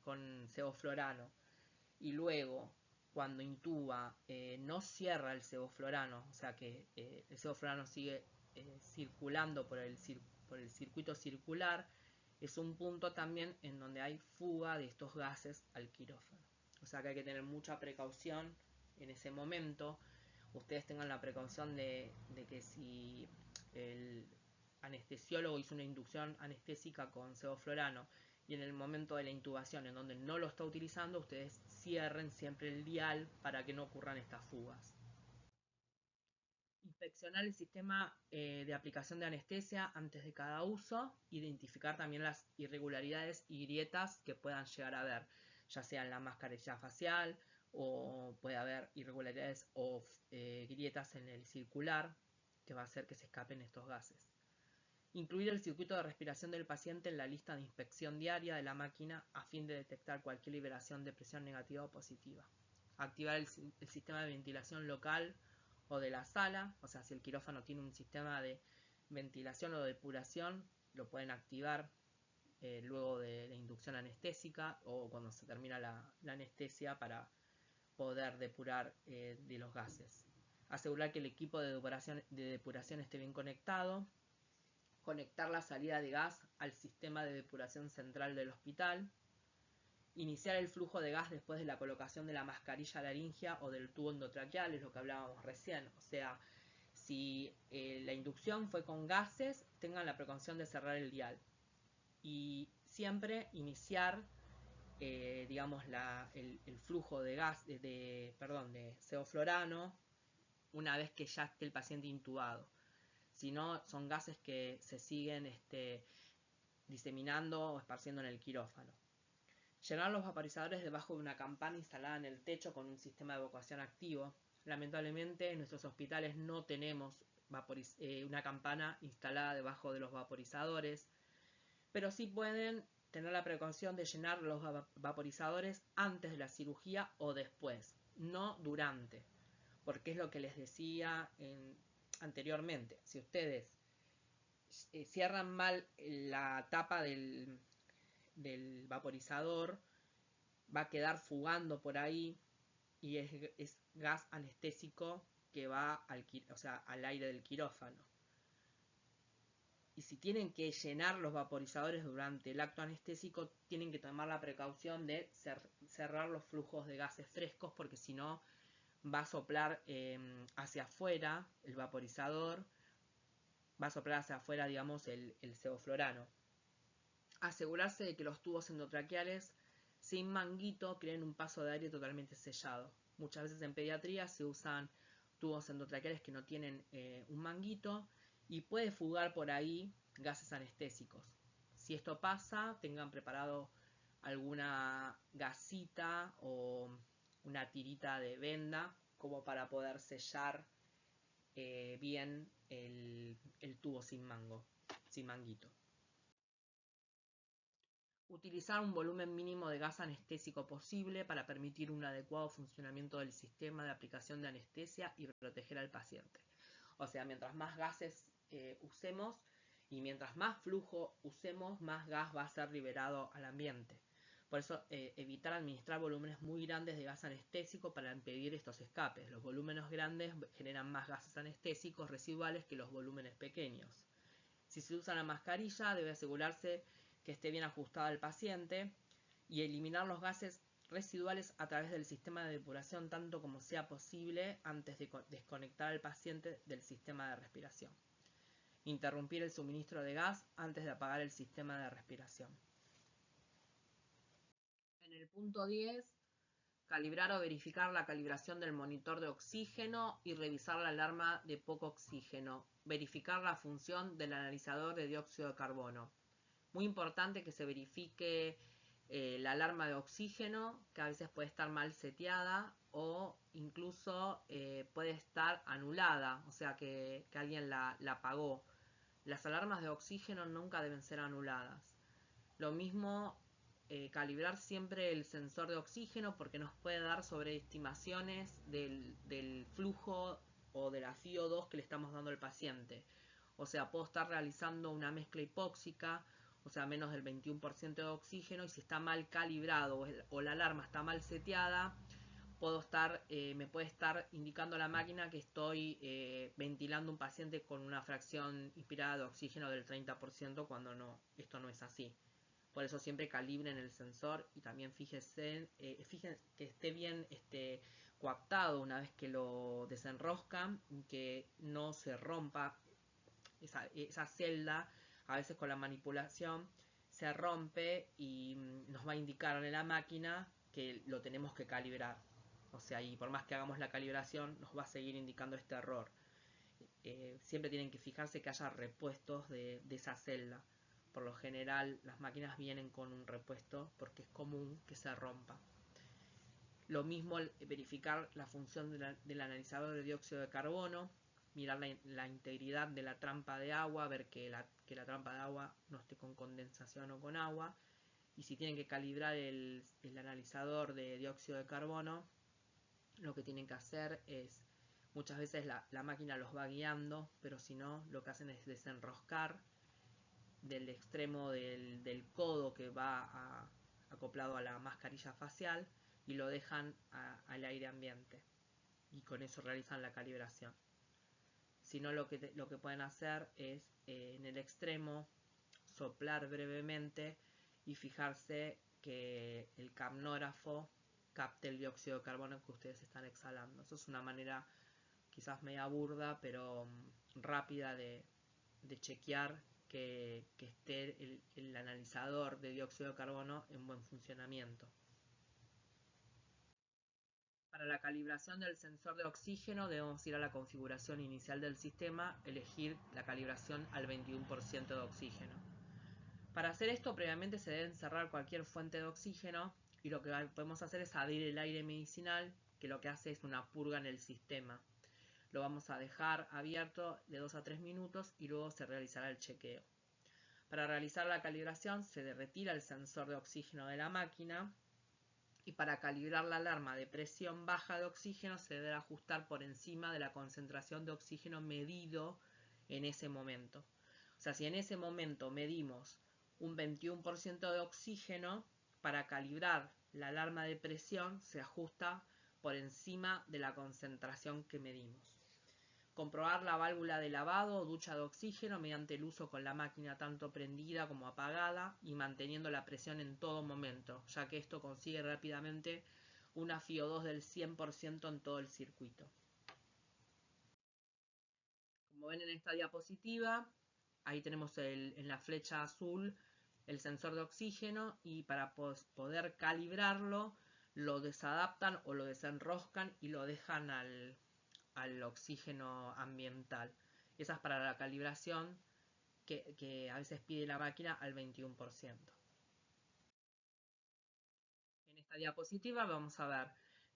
Speaker 1: con sevoflurano y luego cuando intuba no cierra el sevoflurano, o sea que el sevoflurano sigue circulando por el circuito circular, es un punto también en donde hay fuga de estos gases al quirófano. O sea que hay que tener mucha precaución en ese momento. Ustedes tengan la precaución de que si el anestesiólogo hizo una inducción anestésica con sevoflurano y en el momento de la intubación en donde no lo está utilizando, ustedes cierren siempre el dial para que no ocurran estas fugas. Inspeccionar el sistema de aplicación de anestesia antes de cada uso, identificar también las irregularidades y grietas que puedan llegar a haber, ya sea en la mascarilla facial o puede haber irregularidades o grietas en el circular que va a hacer que se escapen estos gases. Incluir el circuito de respiración del paciente en la lista de inspección diaria de la máquina a fin de detectar cualquier liberación de presión negativa o positiva. Activar el sistema de ventilación local o de la sala, o sea, si el quirófano tiene un sistema de ventilación o depuración, lo pueden activar luego de la inducción anestésica o cuando se termina la anestesia para poder depurar de los gases. Asegurar que el equipo de depuración esté bien conectado. Conectar la salida de gas al sistema de depuración central del hospital. Iniciar el flujo de gas después de la colocación de la mascarilla laringea o del tubo endotraqueal, es lo que hablábamos recién. O sea, si la inducción fue con gases, tengan la precaución de cerrar el dial. Y siempre iniciar, digamos, el flujo de gas, de sevoflurano, una vez que ya esté el paciente intubado. Si no, son gases que se siguen diseminando o esparciendo en el quirófano. Llenar los vaporizadores debajo de una campana instalada en el techo con un sistema de evacuación activo. Lamentablemente en nuestros hospitales no tenemos una campana instalada debajo de los vaporizadores, pero sí pueden tener la precaución de llenar los vaporizadores antes de la cirugía o después, no durante, porque es lo que les decía anteriormente. Si ustedes cierran mal la tapa del vaporizador, va a quedar fugando por ahí y es gas anestésico que va al aire del quirófano. Y si tienen que llenar los vaporizadores durante el acto anestésico, tienen que tomar la precaución de cerrar los flujos de gases frescos, porque si no va a soplar hacia afuera el vaporizador, va a soplar hacia afuera, digamos, el sevoflurano. Asegurarse de que los tubos endotraqueales sin manguito creen un paso de aire totalmente sellado. Muchas veces en pediatría se usan tubos endotraqueales que no tienen un manguito y puede fugar por ahí gases anestésicos. Si esto pasa, tengan preparado alguna gasita o una tirita de venda como para poder sellar bien el tubo sin manguito. Utilizar un volumen mínimo de gas anestésico posible para permitir un adecuado funcionamiento del sistema de aplicación de anestesia y proteger al paciente. O sea, mientras más gases usemos y mientras más flujo usemos, más gas va a ser liberado al ambiente. Por eso, evitar administrar volúmenes muy grandes de gas anestésico para impedir estos escapes. Los volúmenes grandes generan más gases anestésicos residuales que los volúmenes pequeños. Si se usa la mascarilla, debe asegurarse que esté bien ajustada al paciente y eliminar los gases residuales a través del sistema de depuración tanto como sea posible antes de desconectar al paciente del sistema de respiración. Interrumpir el suministro de gas antes de apagar el sistema de respiración. En el punto 10, calibrar o verificar la calibración del monitor de oxígeno y revisar la alarma de poco oxígeno. Verificar la función del analizador de dióxido de carbono. Muy importante que se verifique la alarma de oxígeno, que a veces puede estar mal seteada o incluso puede estar anulada, o sea que alguien la apagó. Las alarmas de oxígeno nunca deben ser anuladas. Lo mismo, calibrar siempre el sensor de oxígeno porque nos puede dar sobreestimaciones del flujo o de la FiO2 que le estamos dando al paciente. O sea, puedo estar realizando una mezcla hipóxica, o sea, menos del 21% de oxígeno, y si está mal calibrado o la alarma está mal seteada, me puede estar indicando la máquina que estoy ventilando un paciente con una fracción inspirada de oxígeno del 30% cuando no, esto no es así. Por eso siempre calibren el sensor y también fíjense que esté bien coaptado una vez que lo desenroscan, que no se rompa esa celda. A veces con la manipulación se rompe y nos va a indicar en la máquina que lo tenemos que calibrar. O sea, y por más que hagamos la calibración, nos va a seguir indicando este error. Siempre tienen que fijarse que haya repuestos de esa celda. Por lo general, las máquinas vienen con un repuesto porque es común que se rompa. Lo mismo verificar la función del analizador de dióxido de carbono, mirar la integridad de la trampa de agua, ver que la trampa de agua no esté con condensación o con agua. Y si tienen que calibrar el analizador de dióxido de carbono, lo que tienen que hacer es, muchas veces la máquina los va guiando, pero si no, lo que hacen es desenroscar del extremo del codo que va acoplado a la mascarilla facial y lo dejan al aire ambiente. Y con eso realizan la calibración. Si no, lo que pueden hacer es en el extremo soplar brevemente y fijarse que el capnógrafo capte el dióxido de carbono que ustedes están exhalando. Eso es una manera quizás media burda, pero rápida de chequear que esté el analizador de dióxido de carbono en buen funcionamiento. Para la calibración del sensor de oxígeno debemos ir a la configuración inicial del sistema, elegir la calibración al 21% de oxígeno. Para hacer esto, previamente se debe cerrar cualquier fuente de oxígeno y lo que podemos hacer es abrir el aire medicinal, que lo que hace es una purga en el sistema. Lo vamos a dejar abierto de 2 a 3 minutos y luego se realizará el chequeo. Para realizar la calibración se retira el sensor de oxígeno de la máquina y para calibrar la alarma de presión baja de oxígeno se debe ajustar por encima de la concentración de oxígeno medido en ese momento. O sea, si en ese momento medimos un 21% de oxígeno, para calibrar la alarma de presión se ajusta por encima de la concentración que medimos. Comprobar la válvula de lavado o ducha de oxígeno mediante el uso con la máquina tanto prendida como apagada y manteniendo la presión en todo momento, ya que esto consigue rápidamente una FiO2 del 100% en todo el circuito. Como ven en esta diapositiva, ahí tenemos en la flecha azul el sensor de oxígeno y para poder calibrarlo lo desadaptan o lo desenroscan y lo dejan al oxígeno ambiental. Esa es para la calibración que a veces pide la máquina al 21%. En esta diapositiva vamos a ver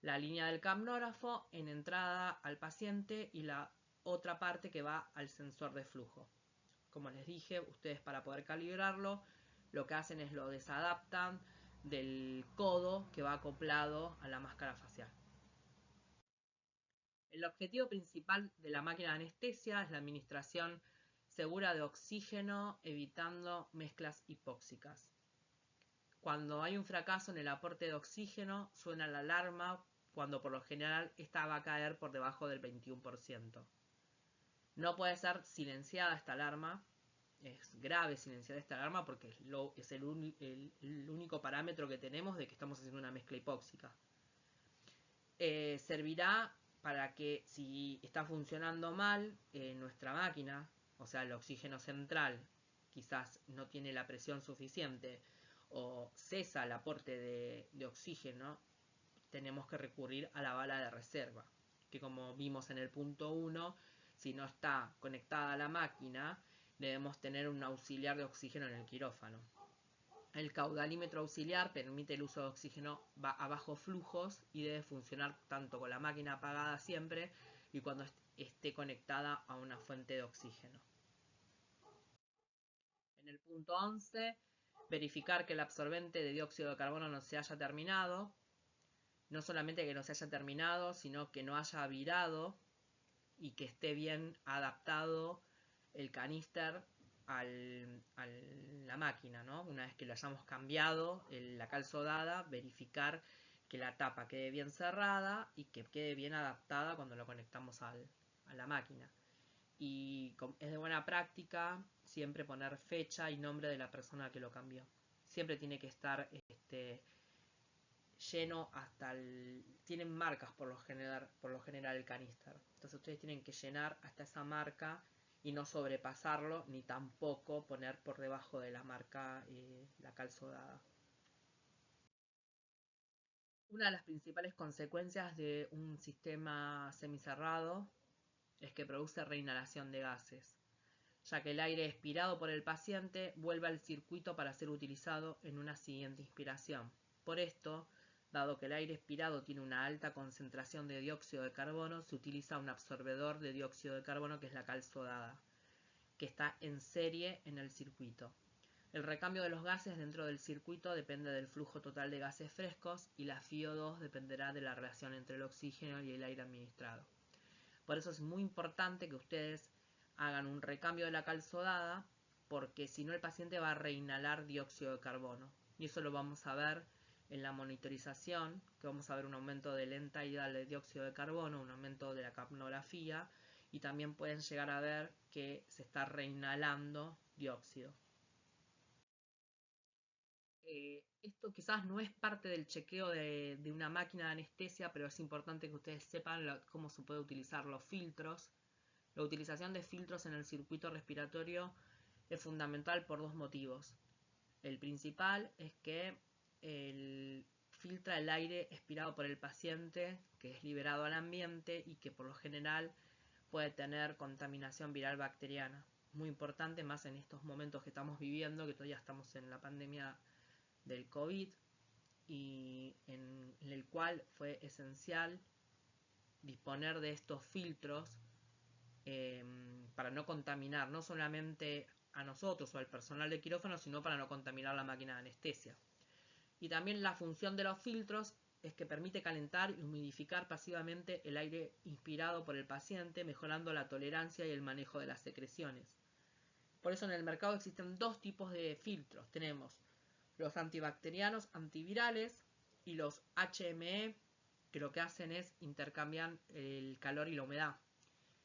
Speaker 1: la línea del capnógrafo en entrada al paciente y la otra parte que va al sensor de flujo. Como les dije, ustedes para poder calibrarlo, lo que hacen es lo desadaptan del codo que va acoplado a la máscara facial. El objetivo principal de la máquina de anestesia es la administración segura de oxígeno, evitando mezclas hipóxicas. Cuando hay un fracaso en el aporte de oxígeno, suena la alarma cuando por lo general esta va a caer por debajo del 21%. No puede ser silenciada esta alarma, es grave silenciar esta alarma porque es el único parámetro que tenemos de que estamos haciendo una mezcla hipóxica. Servirá para que si está funcionando mal nuestra máquina, o sea el oxígeno central quizás no tiene la presión suficiente o cesa el aporte de oxígeno, tenemos que recurrir a la bala de reserva, que como vimos en el punto 1, si no está conectada a la máquina, debemos tener un auxiliar de oxígeno en el quirófano. El caudalímetro auxiliar permite el uso de oxígeno a bajos flujos y debe funcionar tanto con la máquina apagada siempre y cuando esté conectada a una fuente de oxígeno. En el punto 11, verificar que el absorbente de dióxido de carbono no se haya terminado. No solamente que no se haya terminado, sino que no haya virado y que esté bien adaptado el caníster a la máquina, ¿no? Una vez que lo hayamos cambiado, la cal sodada, verificar que la tapa quede bien cerrada y que quede bien adaptada cuando lo conectamos a la máquina. Y es de buena práctica siempre poner fecha y nombre de la persona que lo cambió. Siempre tiene que estar lleno hasta tienen marcas por lo general el caníster. Entonces ustedes tienen que llenar hasta esa marca y no sobrepasarlo, ni tampoco poner por debajo de la marca la cal sodada. Una de las principales consecuencias de un sistema semicerrado es que produce reinhalación de gases, ya que el aire expirado por el paciente vuelve al circuito para ser utilizado en una siguiente inspiración. Por esto, dado que el aire expirado tiene una alta concentración de dióxido de carbono, se utiliza un absorbedor de dióxido de carbono que es la cal sodada, que está en serie en el circuito. El recambio de los gases dentro del circuito depende del flujo total de gases frescos y la FiO2 dependerá de la relación entre el oxígeno y el aire administrado. Por eso es muy importante que ustedes hagan un recambio de la cal sodada, porque si no el paciente va a reinhalar dióxido de carbono. Y eso lo vamos a ver en la monitorización, que vamos a ver un aumento de lenta ida de dióxido de carbono, un aumento de la capnografía, y también pueden llegar a ver que se está reinhalando dióxido. Esto quizás no es parte del chequeo de una máquina de anestesia, pero es importante que ustedes sepan cómo se puede utilizar los filtros. La utilización de filtros en el circuito respiratorio es fundamental por dos motivos. El principal es que filtra el aire expirado por el paciente, que es liberado al ambiente y que por lo general puede tener contaminación viral bacteriana. Muy importante, más en estos momentos que estamos viviendo, que todavía estamos en la pandemia del COVID, y en el cual fue esencial disponer de estos filtros para no contaminar no solamente a nosotros o al personal de quirófano, sino para no contaminar la máquina de anestesia. Y también la función de los filtros es que permite calentar y humidificar pasivamente el aire inspirado por el paciente, mejorando la tolerancia y el manejo de las secreciones. Por eso en el mercado existen dos tipos de filtros. Tenemos los antibacterianos antivirales y los HME, que lo que hacen es intercambiar el calor y la humedad.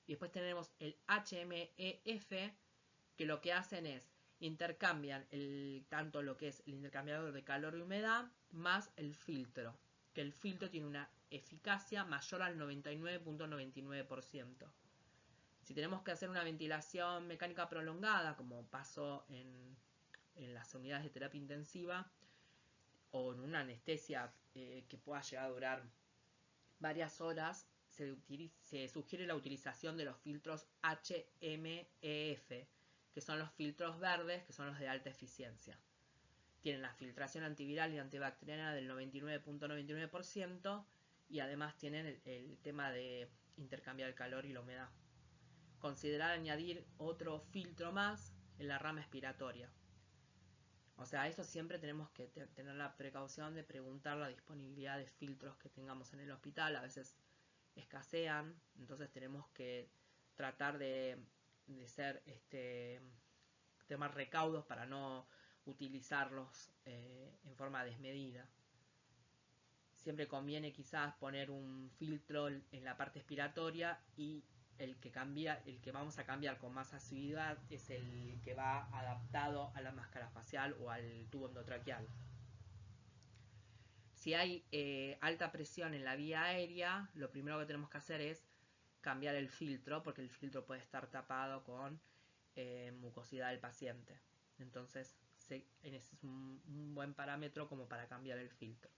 Speaker 1: Y después tenemos el HMEF, que lo que hacen es intercambian tanto lo que es el intercambiador de calor y humedad más el filtro, que el filtro tiene una eficacia mayor al 99.99%. Si tenemos que hacer una ventilación mecánica prolongada, como pasó en en las unidades de terapia intensiva o en una anestesia que pueda llegar a durar varias horas, se sugiere la utilización de los filtros HMEF, que son los filtros verdes, que son los de alta eficiencia. Tienen la filtración antiviral y antibacteriana del 99.99% y además tienen el tema de intercambiar el calor y la humedad. Considerar añadir otro filtro más en la rama expiratoria. O sea, eso siempre tenemos que tener la precaución de preguntar la disponibilidad de filtros que tengamos en el hospital. A veces escasean, entonces tenemos que tratar de tomar recaudos para no utilizarlos en forma desmedida. Siempre conviene quizás poner un filtro en la parte expiratoria y el que vamos a cambiar con más asiduidad es el que va adaptado a la máscara facial o al tubo endotraqueal. Si hay alta presión en la vía aérea, lo primero que tenemos que hacer es cambiar el filtro, porque el filtro puede estar tapado con mucosidad del paciente. Entonces, ese es un buen parámetro como para cambiar el filtro.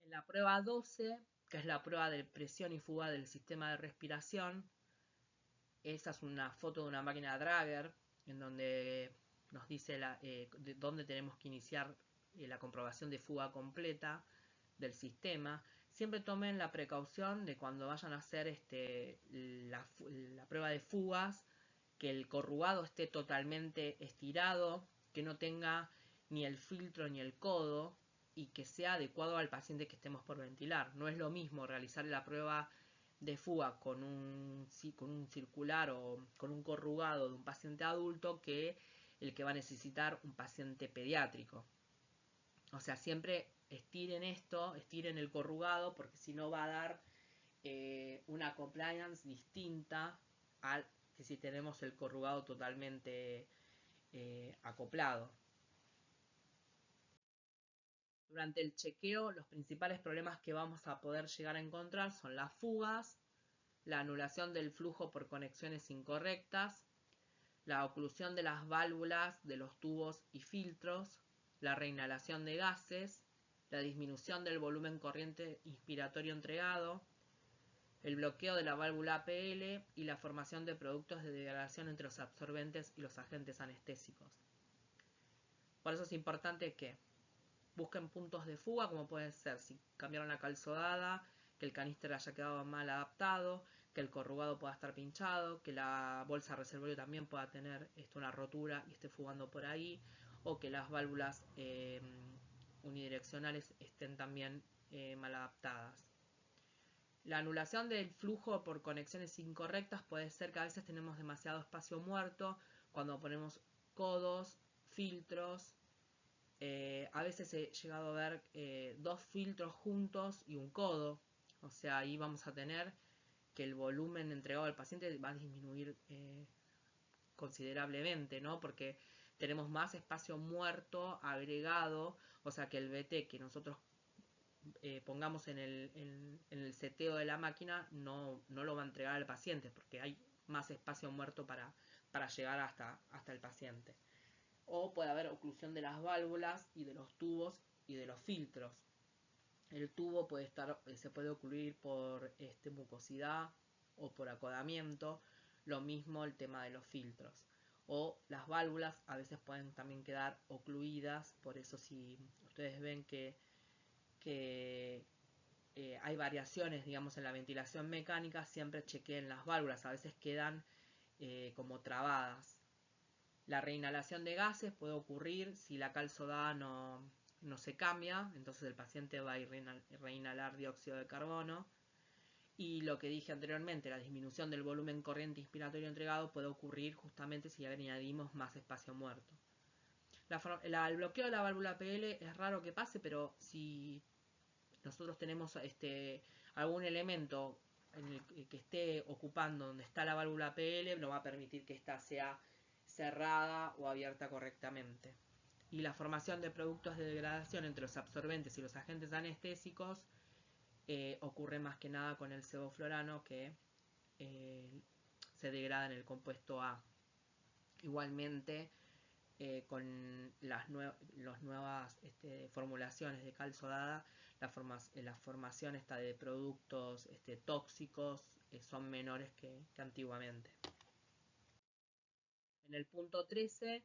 Speaker 1: En la prueba 12, que es la prueba de presión y fuga del sistema de respiración, esa es una foto de una máquina Drager, en donde nos dice de dónde tenemos que iniciar la comprobación de fuga completa del sistema. Siempre tomen la precaución de cuando vayan a hacer la prueba de fugas, que el corrugado esté totalmente estirado, que no tenga ni el filtro ni el codo y que sea adecuado al paciente que estemos por ventilar. No es lo mismo realizar la prueba de fuga con un circular o con un corrugado de un paciente adulto que el que va a necesitar un paciente pediátrico. O sea, siempre estiren el corrugado, porque si no va a dar una compliance distinta al que si tenemos el corrugado totalmente acoplado. Durante el chequeo, los principales problemas que vamos a poder llegar a encontrar son las fugas, la anulación del flujo por conexiones incorrectas, la oclusión de las válvulas de los tubos y filtros, la reinhalación de gases, la disminución del volumen corriente inspiratorio entregado, el bloqueo de la válvula APL y la formación de productos de degradación entre los absorbentes y los agentes anestésicos. Por eso es importante que busquen puntos de fuga, como pueden ser si cambiaron la calzodada, que el caníster haya quedado mal adaptado, que el corrugado pueda estar pinchado, que la bolsa reservorio también pueda tener una rotura y esté fugando por ahí, o que las válvulas unidireccionales estén también mal adaptadas. La anulación del flujo por conexiones incorrectas puede ser que a veces tenemos demasiado espacio muerto cuando ponemos codos, filtros. A veces he llegado a ver dos filtros juntos y un codo. O sea, ahí vamos a tener que el volumen entregado al paciente va a disminuir considerablemente, ¿no? Porque tenemos más espacio muerto agregado, o sea que el BT que nosotros pongamos en el seteo de la máquina no lo va a entregar al paciente, porque hay más espacio muerto para llegar hasta el paciente. O puede haber oclusión de las válvulas y de los tubos y de los filtros. El tubo se puede ocluir por mucosidad o por acodamiento. Lo mismo el tema de los filtros. O las válvulas a veces pueden también quedar ocluidas. Por eso si ustedes ven que hay variaciones, digamos, en la ventilación mecánica, siempre chequeen las válvulas. A veces quedan como trabadas. La reinhalación de gases puede ocurrir si la calzodada no se cambia, entonces el paciente va a reinhalar dióxido de carbono. Y lo que dije anteriormente, la disminución del volumen corriente inspiratorio entregado puede ocurrir justamente si añadimos más espacio muerto. El bloqueo de la válvula PL es raro que pase, pero si nosotros tenemos algún elemento en el que esté ocupando donde está la válvula PL, no va a permitir que ésta sea cerrada o abierta correctamente. Y la formación de productos de degradación entre los absorbentes y los agentes anestésicos ocurre más que nada con el sevoflurano, que se degrada en el compuesto A. Igualmente, con las nuevas formulaciones de cal sodada, la formación esta de productos tóxicos son menores que antiguamente. En el punto 13,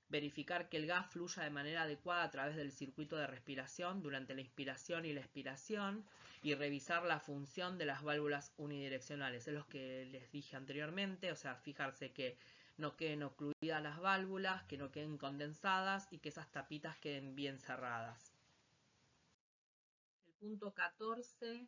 Speaker 1: verificar que el gas fluya de manera adecuada a través del circuito de respiración durante la inspiración y la expiración y revisar la función de las válvulas unidireccionales. Es lo que les dije anteriormente, o sea, fijarse que no queden ocluidas las válvulas, que no queden condensadas y que esas tapitas queden bien cerradas. El punto 14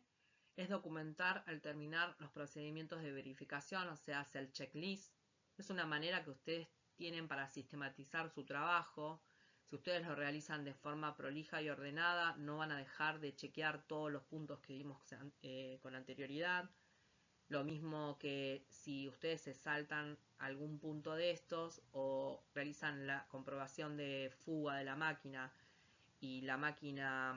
Speaker 1: es documentar al terminar los procedimientos de verificación, o sea, hace el checklist. Es una manera que ustedes tienen para sistematizar su trabajo. Si ustedes lo realizan de forma prolija y ordenada, no van a dejar de chequear todos los puntos que vimos con anterioridad. Lo mismo que si ustedes se saltan algún punto de estos o realizan la comprobación de fuga de la máquina y la máquina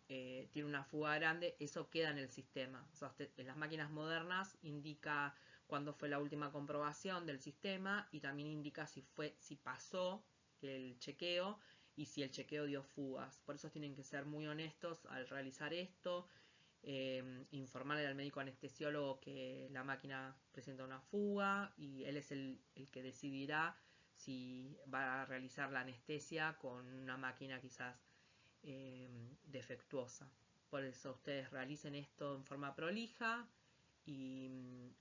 Speaker 1: tiene una fuga grande, eso queda en el sistema. O sea, en las máquinas modernas indica cuándo fue la última comprobación del sistema y también indica si pasó el chequeo y si el chequeo dio fugas. Por eso tienen que ser muy honestos al realizar esto. Informarle al médico anestesiólogo que la máquina presenta una fuga y él es el que decidirá si va a realizar la anestesia con una máquina quizás defectuosa. Por eso ustedes realicen esto en forma prolija y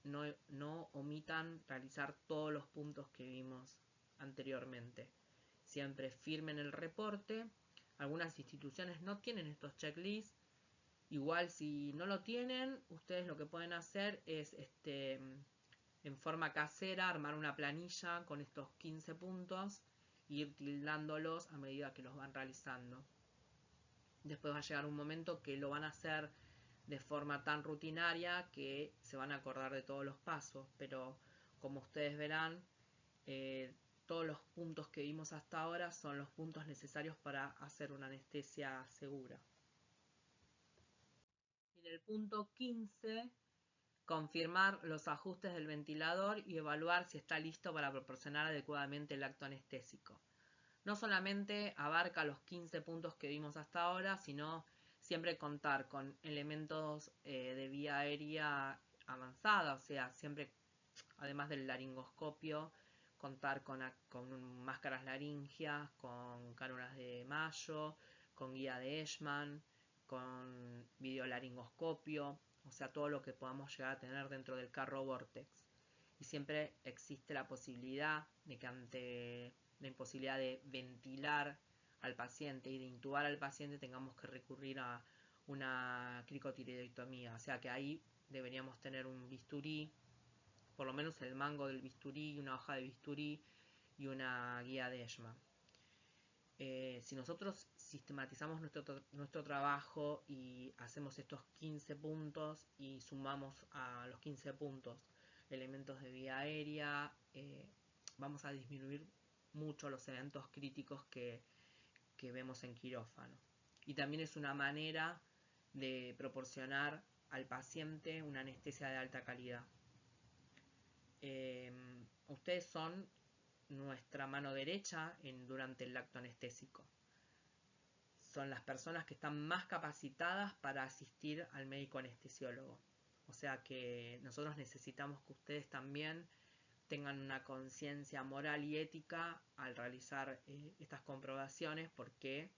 Speaker 1: no omitan realizar todos los puntos que vimos anteriormente. Siempre firmen el reporte. Algunas instituciones no tienen estos checklists. Igual si no lo tienen, ustedes lo que pueden hacer es en forma casera armar una planilla con estos 15 puntos e ir tildándolos a medida que los van realizando. Después va a llegar un momento que lo van a hacer de forma tan rutinaria que se van a acordar de todos los pasos, pero como ustedes verán, todos los puntos que vimos hasta ahora son los puntos necesarios para hacer una anestesia segura. En el punto 15, confirmar los ajustes del ventilador y evaluar si está listo para proporcionar adecuadamente el acto anestésico. No solamente abarca los 15 puntos que vimos hasta ahora, sino siempre contar con elementos de vía aérea avanzada, o sea, siempre, además del laringoscopio, contar con máscaras laringias, con cánulas de Mayo, con guía de Eschmann, con videolaringoscopio, o sea, todo lo que podamos llegar a tener dentro del carro Vortex. Y siempre existe la posibilidad de que ante la imposibilidad de ventilar al paciente y de intubar al paciente tengamos que recurrir a una cricotiroidectomía, o sea que ahí deberíamos tener un bisturí, por lo menos el mango del bisturí, una hoja de bisturí y una guía de Eschmann. Si nosotros sistematizamos nuestro trabajo y hacemos estos 15 puntos y sumamos a los 15 puntos elementos de vía aérea, vamos a disminuir mucho los eventos críticos que vemos en quirófano. Y también es una manera de proporcionar al paciente una anestesia de alta calidad. Ustedes son nuestra mano derecha durante el acto anestésico. Son las personas que están más capacitadas para asistir al médico anestesiólogo. O sea que nosotros necesitamos que ustedes también tengan una conciencia moral y ética al realizar estas comprobaciones, porque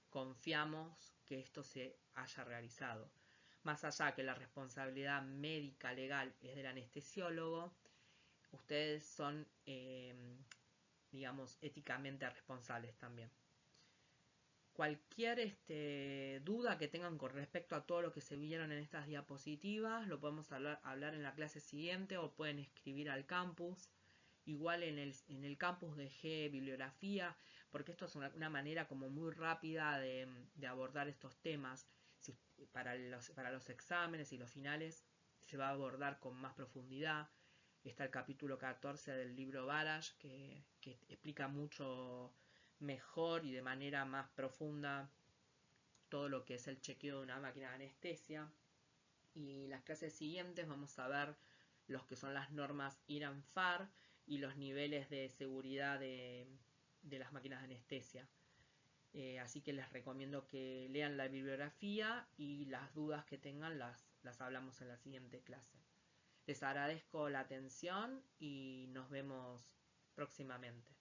Speaker 1: confiamos que esto se haya realizado. Más allá que la responsabilidad médica legal es del anestesiólogo, ustedes son, digamos, éticamente responsables también. Cualquier duda que tengan con respecto a todo lo que se vieron en estas diapositivas, lo podemos hablar en la clase siguiente o pueden escribir al campus. Igual en el campus dejé bibliografía, porque esto es una manera como muy rápida de abordar estos temas. Para los exámenes y los finales se va a abordar con más profundidad. Está el capítulo 14 del libro Barash, que explica mucho mejor y de manera más profunda todo lo que es el chequeo de una máquina de anestesia. Y las clases siguientes vamos a ver los que son las normas IRAN-FAR y los niveles de seguridad de de las máquinas de anestesia. Así que les recomiendo que lean la bibliografía y las dudas que tengan las hablamos en la siguiente clase. Les agradezco la atención y nos vemos próximamente.